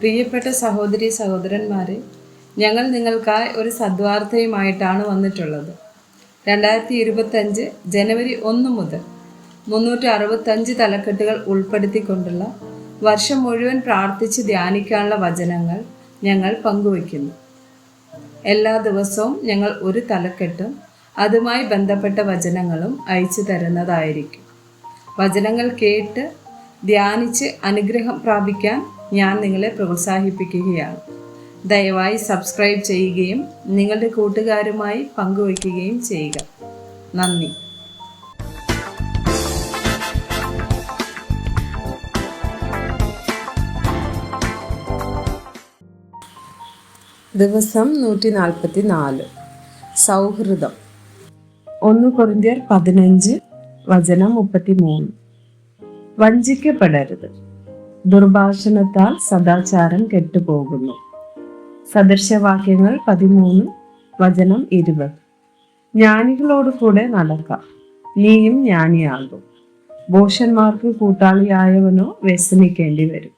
പ്രിയപ്പെട്ട സഹോദരി സഹോദരന്മാരെ, ഞങ്ങൾ നിങ്ങൾക്കായി ഒരു സദ്വാർത്തയുമായിട്ടാണ് വന്നിട്ടുള്ളത്. 2025 ജനുവരി 1 മുതൽ 365 തലക്കെട്ടുകൾ ഉൾപ്പെടുത്തിക്കൊണ്ടുള്ള വർഷം മുഴുവൻ പ്രാർത്ഥിച്ച് ധ്യാനിക്കാനുള്ള വചനങ്ങൾ ഞങ്ങൾ പങ്കുവയ്ക്കുന്നു. എല്ലാ ദിവസവും ഞങ്ങൾ ഒരു തലക്കെട്ടും അതുമായി ബന്ധപ്പെട്ട വചനങ്ങളും അയച്ചു തരുന്നതായിരിക്കും. വചനങ്ങൾ കേട്ട് ധ്യാനിച്ച് അനുഗ്രഹം പ്രാപിക്കാൻ ഞാൻ നിങ്ങളെ പ്രോത്സാഹിപ്പിക്കുകയാണ്. ദയവായി സബ്സ്ക്രൈബ് ചെയ്യുകയും നിങ്ങളുടെ കൂട്ടുകാരുമായി പങ്കുവയ്ക്കുകയും ചെയ്യുക. നന്ദി. ദിവസം 144. സൗഹൃദം. 1 കൊരിന്ത്യർ 15 വചനം 33. വഞ്ചിക്കപ്പെടരുത്. ദുർഭാഷണത്താൽ സദാചാരം കെട്ടുപോകുന്നു. സദൃശവാക്യങ്ങൾ 13 വചനം 20. ജ്ഞാനികളോട് കൂടെ നടക്കാം, നീയും ജ്ഞാനിയാകും. ഭോഷന്മാർക്ക് കൂട്ടാളിയായവനോ വ്യസനിക്കേണ്ടി വരും.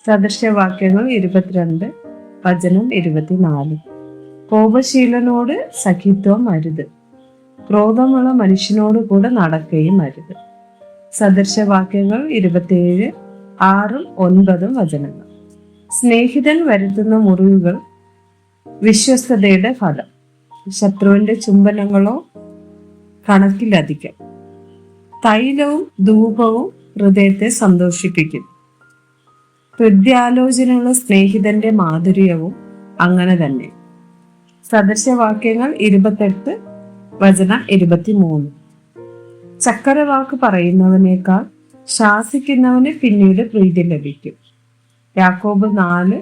സദൃശവാക്യങ്ങൾ 22 വചനം 24. കോപശീലനോട് സഖിത്വം അരുത്. ക്രോധമുള്ള മനുഷ്യനോട് കൂടെ നടക്കുകയും അരുത്. സദൃശവാക്യങ്ങൾ 27 6 9 വചനങ്ങൾ. സ്നേഹിതൻ വരുത്തുന്ന മുറിവുകൾ വിശ്വസ്തതയുടെ ഫലം. ശത്രുവിന്റെ ചുംബനങ്ങളോ കണക്കിലധികം. തൈലവും ധൂപവും ഹൃദയത്തെ സന്തോഷിപ്പിക്കും. ഹൃദ്യാലോചനയുള്ള സ്നേഹിതന്റെ മാധുര്യവും അങ്ങനെ തന്നെ. സദൃശവാക്യങ്ങൾ 28 വചനം 23. ചക്കരവാക്ക് പറയുന്നവനേക്കാൾ ശാസിക്കുന്നവന് പിന്നീട് പ്രീതി ലഭിക്കും. യാക്കോബ് 4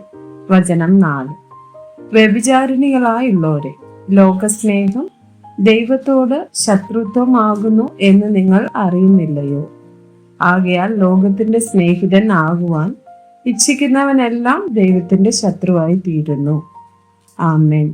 വചനം 4. വ്യഭിചാരിണികളായുള്ളവരെ, ലോകസ്നേഹം ദൈവത്തോട് ശത്രുത്വമാകുന്നു എന്ന് നിങ്ങൾ അറിയുന്നില്ലയോ? ആകയാൽ ലോകത്തിന്റെ സ്നേഹിതൻ ആകുവാൻ ഇച്ഛിക്കുന്നവനെല്ലാം ദൈവത്തിന്റെ ശത്രുവായി തീരുന്നു. ആമേൻ.